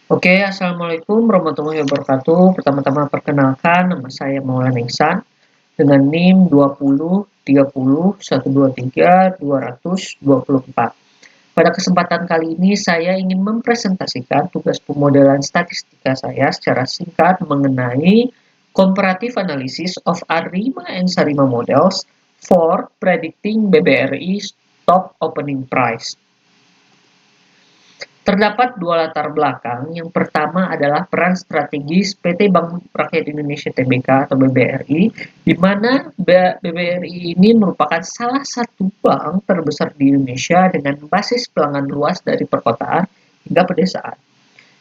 Oke, assalamualaikum warahmatullahi wabarakatuh. Pertama-tama perkenalkan, nama saya Maulana Ihsan dengan NIM 20 30 123 224. Pada kesempatan kali ini saya ingin mempresentasikan tugas pemodelan statistika saya secara singkat mengenai comparative analysis of ARIMA and SARIMA models for predicting BBRI stock opening price. Terdapat dua latar belakang. Yang pertama adalah peran strategis PT Bank Rakyat Indonesia Tbk atau BBRI, di mana BBRI ini merupakan salah satu bank terbesar di Indonesia dengan basis pelanggan luas dari perkotaan hingga pedesaan,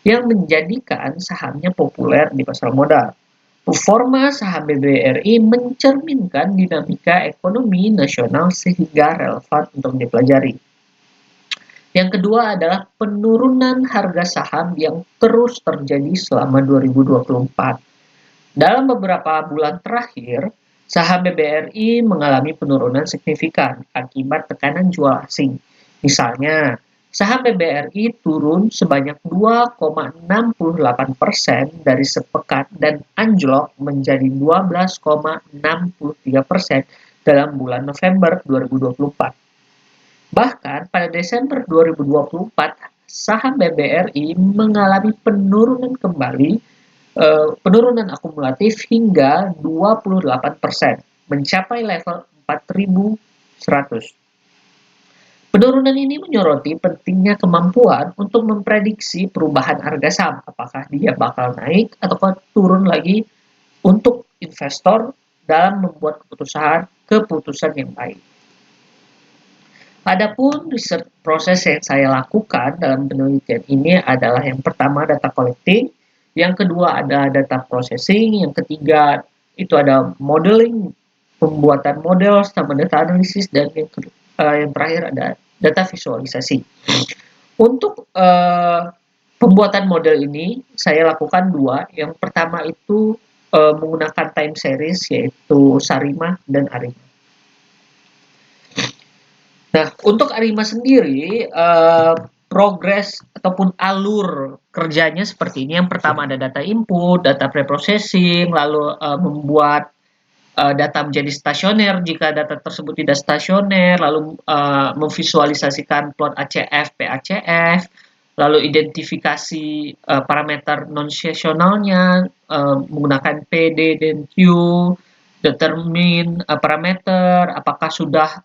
yang menjadikan sahamnya populer di pasar modal. Performa saham BBRI mencerminkan dinamika ekonomi nasional sehingga relevan untuk dipelajari. Yang kedua adalah penurunan harga saham yang terus terjadi selama 2024. Dalam beberapa bulan terakhir, saham BBRI mengalami penurunan signifikan akibat tekanan jual asing. Misalnya, saham BBRI turun sebanyak 2,68% dari sepekan dan anjlok menjadi 12,63% dalam bulan November 2024. Bahkan pada Desember 2024, saham BBRI mengalami penurunan akumulatif hingga 28%, mencapai level 4.100. Penurunan ini menyoroti pentingnya kemampuan untuk memprediksi perubahan harga saham, apakah dia bakal naik atau turun lagi untuk investor dalam membuat keputusan yang baik. Adapun riset proses yang saya lakukan dalam penelitian ini adalah yang pertama data collecting, yang kedua ada data processing, yang ketiga itu ada modeling, pembuatan model sama data analisis, dan yang terakhir ada data visualisasi. Untuk pembuatan model ini saya lakukan dua. Yang pertama itu menggunakan time series, yaitu Sarima dan Arima. Nah, untuk Arima sendiri, progres ataupun alur kerjanya seperti ini. Yang pertama ada data input, data preprocessing, lalu membuat data menjadi stasioner jika data tersebut tidak stasioner, lalu memvisualisasikan plot ACF, PACF, lalu identifikasi parameter non-seasonalnya menggunakan PD dan Q, determine parameter, apakah sudah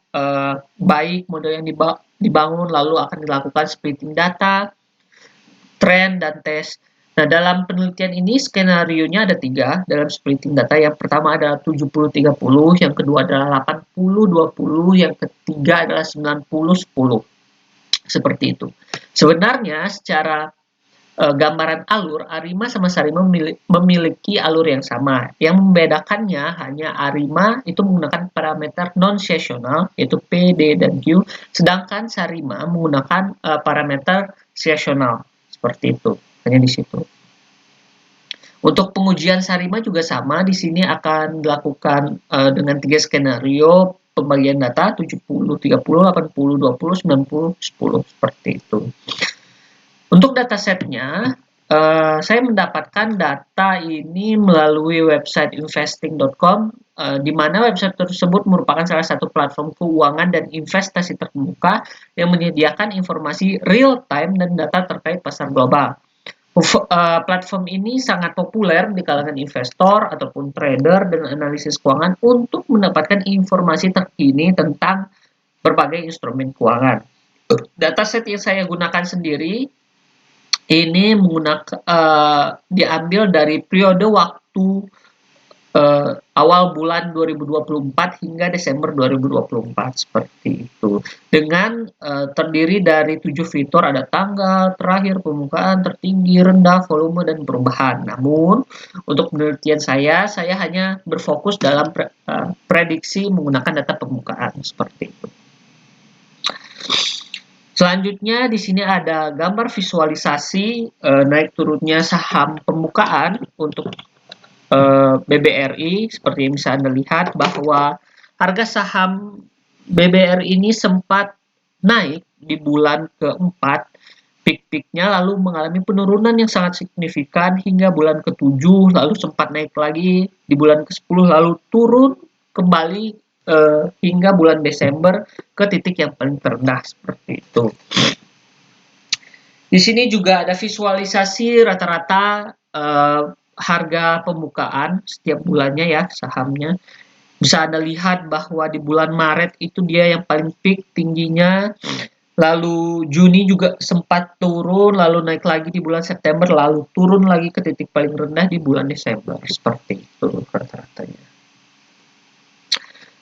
baik model yang dibangun, lalu akan dilakukan splitting data, trend, dan tes. Nah, dalam penelitian ini skenario-nya ada 3 dalam splitting data. Yang pertama adalah 70-30, yang kedua adalah 80-20, yang ketiga adalah 90-10. Seperti itu. Sebenarnya secara gambaran alur, Arima sama Sarima memiliki alur yang sama. Yang membedakannya hanya Arima itu menggunakan parameter non-seasonal, yaitu P, D, dan Q, sedangkan Sarima menggunakan parameter seasonal. Seperti itu, hanya di situ. Untuk pengujian Sarima juga sama, di sini akan dilakukan dengan 3 skenario pembagian data, 70-30, 80-20, 90-10, seperti itu. Untuk datasetnya, saya mendapatkan data ini melalui website investing.com, di mana website tersebut merupakan salah satu platform keuangan dan investasi terbuka yang menyediakan informasi real time dan data terkait pasar global. Platform ini sangat populer di kalangan investor ataupun trader dan analisis keuangan untuk mendapatkan informasi terkini tentang berbagai instrumen keuangan. Dataset yang saya gunakan sendiri ini diambil dari periode waktu awal bulan 2024 hingga Desember 2024, seperti itu. Dengan terdiri dari 7 fitur, ada tanggal, terakhir, pembukaan, tertinggi, rendah, volume, dan perubahan. Namun, untuk penelitian saya hanya berfokus dalam prediksi menggunakan data pembukaan, seperti itu. Selanjutnya di sini ada gambar visualisasi naik turunnya saham pembukaan untuk BBRI. Seperti yang bisa Anda lihat bahwa harga saham BBRI ini sempat naik di bulan keempat peak-peaknya lalu mengalami penurunan yang sangat signifikan hingga bulan ke-7, lalu sempat naik lagi di bulan ke-10, lalu turun kembali hingga bulan Desember ke titik yang paling terendah seperti itu. Di sini juga ada visualisasi rata-rata harga pembukaan setiap bulannya ya sahamnya. Bisa Anda lihat bahwa di bulan Maret itu dia yang paling peak tingginya, lalu Juni juga sempat turun, lalu naik lagi di bulan September, lalu turun lagi ke titik paling rendah di bulan Desember. Seperti itu rata-ratanya.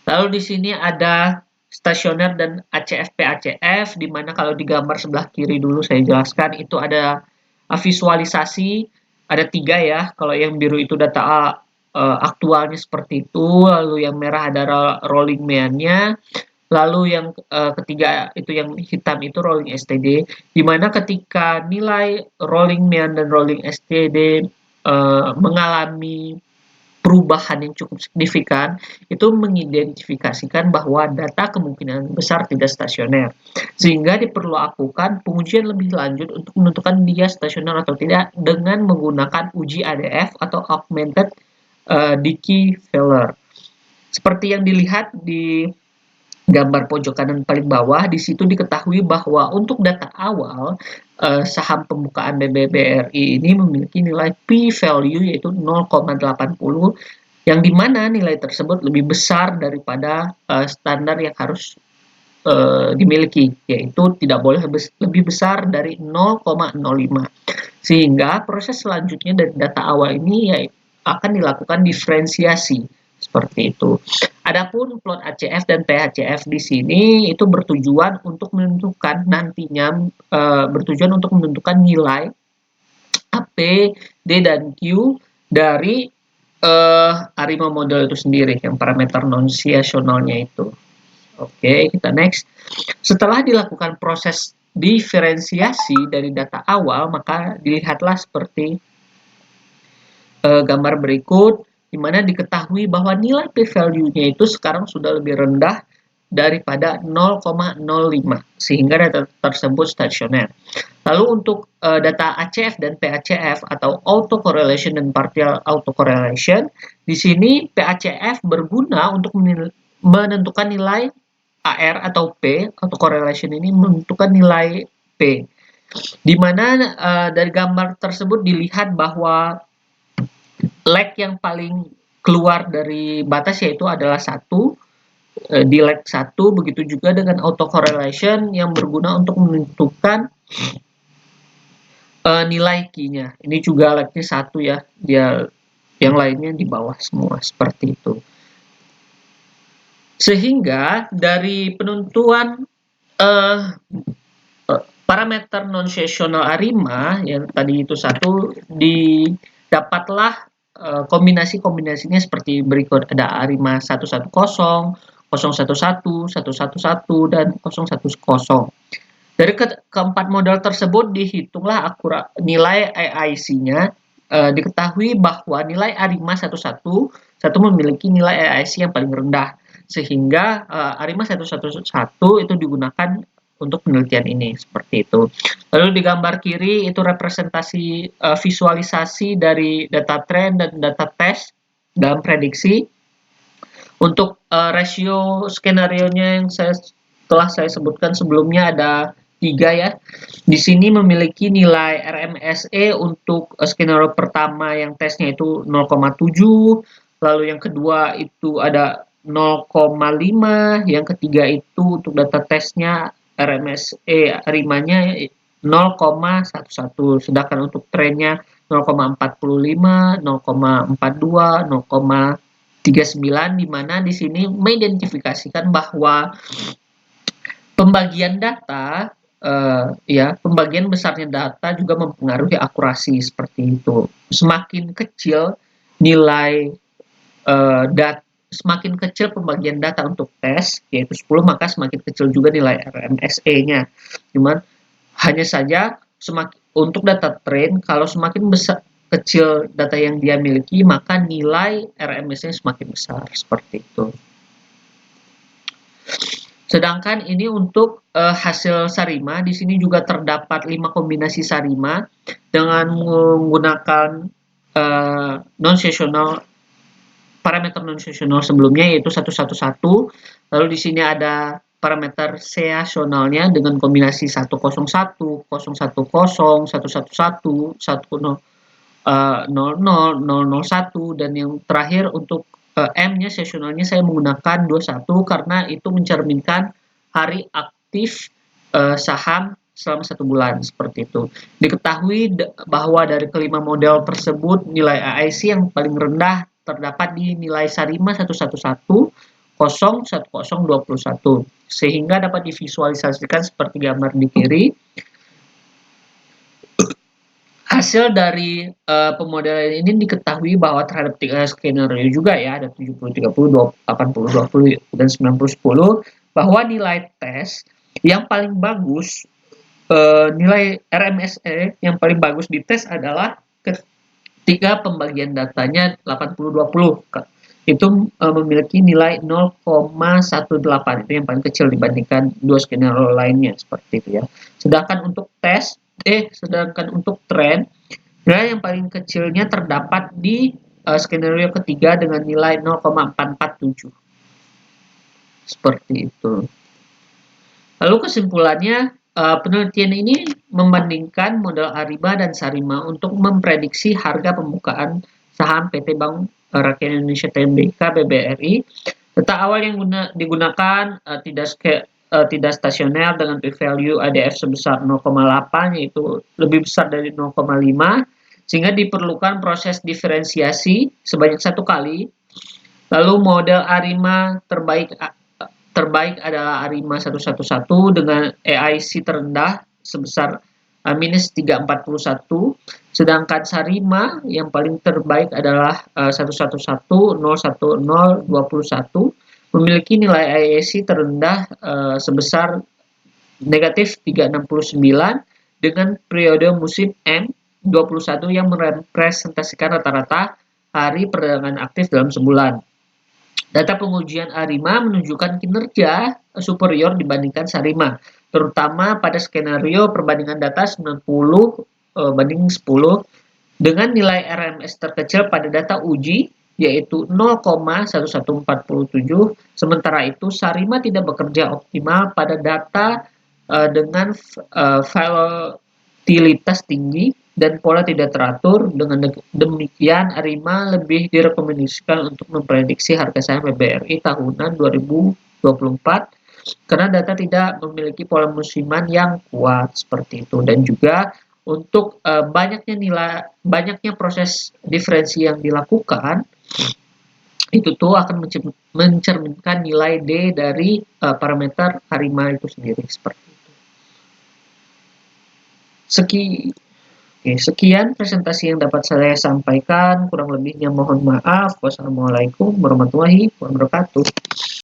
Lalu di sini ada stasioner dan ACF-PACF, di mana kalau di gambar sebelah kiri dulu saya jelaskan, itu ada visualisasi, ada 3 ya, kalau yang biru itu data aktualnya seperti itu, lalu yang merah ada rolling mean-nya, lalu yang ketiga itu yang hitam itu rolling STD, di mana ketika nilai rolling mean dan rolling STD mengalami perubahan yang cukup signifikan, itu mengidentifikasikan bahwa data kemungkinan besar tidak stasioner. Sehingga diperlukan pengujian lebih lanjut untuk menentukan dia stasioner atau tidak dengan menggunakan uji ADF atau Augmented Decay Failure. Seperti yang dilihat di gambar pojok kanan paling bawah, di situ diketahui bahwa untuk data awal saham pembukaan BBRI ini memiliki nilai p-value yaitu 0,80, yang dimana nilai tersebut lebih besar daripada standar yang harus dimiliki, yaitu tidak boleh lebih besar dari 0,05. Sehingga proses selanjutnya dari data awal ini ya akan dilakukan diferensiasi seperti itu. Adapun plot ACF dan PHCF di sini itu bertujuan untuk menentukan nantinya bertujuan untuk menentukan nilai AP, D dan Q dari ARIMA model itu sendiri yang parameter non-situasionalnya itu. Oke, kita next. Setelah dilakukan proses diferensiasi dari data awal, maka dilihatlah seperti gambar berikut, di mana diketahui bahwa nilai p-value-nya itu sekarang sudah lebih rendah daripada 0,05, sehingga data tersebut stasioner. Lalu untuk data ACF dan PACF atau autocorrelation dan partial autocorrelation, di sini PACF berguna untuk menentukan nilai AR atau P, autocorrelation ini menentukan nilai P. Di mana dari gambar tersebut dilihat bahwa lag yang paling keluar dari batas yaitu adalah 1 di lag 1, begitu juga dengan autocorrelation yang berguna untuk menentukan nilai key-nya. Ini juga lagnya 1 ya, dia yang lainnya di bawah semua seperti itu. Sehingga dari penentuan parameter non-situasional ARIMA yang tadi itu 1, didapatlah kombinasi-kombinasinya seperti berikut. Ada ARIMA 110, 011, 111, dan 010. Dari keempat model tersebut dihitunglah akurat nilai AIC-nya. Diketahui bahwa nilai ARIMA 11 memiliki nilai AIC yang paling rendah, sehingga ARIMA 111 itu digunakan untuk penelitian ini seperti itu. Lalu di gambar kiri itu representasi visualisasi dari data trend dan data test dalam prediksi. Untuk rasio skenario-nya yang telah saya sebutkan sebelumnya ada 3 ya. Di sini memiliki nilai RMSE untuk skenario pertama yang tesnya itu 0,7, lalu yang kedua itu ada 0,5, yang ketiga itu untuk data tesnya RMSE ARIMA-nya 0,11, sedangkan untuk trennya 0,45, 0,42, 0,39, di mana di sini mengidentifikasikan bahwa pembagian data pembagian besarnya data juga mempengaruhi akurasi seperti itu. Semakin kecil nilai semakin kecil pembagian data untuk tes yaitu 10, maka semakin kecil juga nilai RMSE-nya. Cuman hanya saja untuk data trend kalau semakin besar kecil data yang dia miliki maka nilai RMSE semakin besar seperti itu. Sedangkan ini untuk hasil Sarima, di sini juga terdapat 5 kombinasi Sarima dengan menggunakan non-seasonal parameter non-seasonal sebelumnya yaitu 111. Lalu di sini ada parameter seasonalnya dengan kombinasi 101, 010, 111, 10, 00, 001, dan yang terakhir untuk M-nya seasonalnya saya menggunakan 21 karena itu mencerminkan hari aktif saham selama 1 bulan seperti itu. Diketahui bahwa dari kelima model tersebut nilai AIC yang paling rendah terdapat di nilai Sarima 111, 0, 10, 21 sehingga dapat divisualisasikan seperti gambar di kiri. Hasil dari pemodelan ini diketahui bahwa terhadap 3 skenario juga ya, ada 70, 30, 80, 20, dan 90, 10, bahwa nilai tes yang paling bagus, nilai RMSE yang paling bagus di tes adalah ketika pembagian datanya 80, 20. Itu memiliki nilai 0,18, itu yang paling kecil dibandingkan 2 skenario lainnya seperti itu ya. Sedangkan untuk tren, nilai yang paling kecilnya terdapat di skenario ketiga dengan nilai 0,447. Seperti itu. Lalu kesimpulannya, penelitian ini membandingkan model Ariba dan Sarima untuk memprediksi harga pembukaan saham PT Bank Rakyat Indonesia Tbk BBRI. Data awal yang digunakan tidak stasioner dengan p-value ADF sebesar 0,8, yaitu lebih besar dari 0,5, sehingga diperlukan proses diferensiasi sebanyak 1 kali. Lalu model ARIMA terbaik adalah ARIMA 111 dengan AIC terendah sebesar minus 341, sedangkan Sarima yang paling terbaik adalah 111, 010, 21 memiliki nilai AIC terendah sebesar negatif 369 dengan periode musim M21 yang merepresentasikan rata-rata hari perdagangan aktif dalam sebulan. Data pengujian ARIMA menunjukkan kinerja superior dibandingkan Sarima, terutama pada skenario perbandingan data 90 banding 10 dengan nilai RMS terkecil pada data uji yaitu 0,1147, sementara itu Sarima tidak bekerja optimal pada data dengan volatilitas tinggi dan pola tidak teratur. Dengan demikian, ARIMA lebih direkomendasikan untuk memprediksi harga saham BBRI tahunan 2024 karena data tidak memiliki pola musiman yang kuat seperti itu, dan juga untuk banyaknya proses diferensi yang dilakukan itu tuh akan mencerminkan nilai D dari parameter ARIMA itu sendiri seperti itu. Sekian presentasi yang dapat saya sampaikan, kurang lebihnya mohon maaf. Wassalamualaikum warahmatullahi wabarakatuh.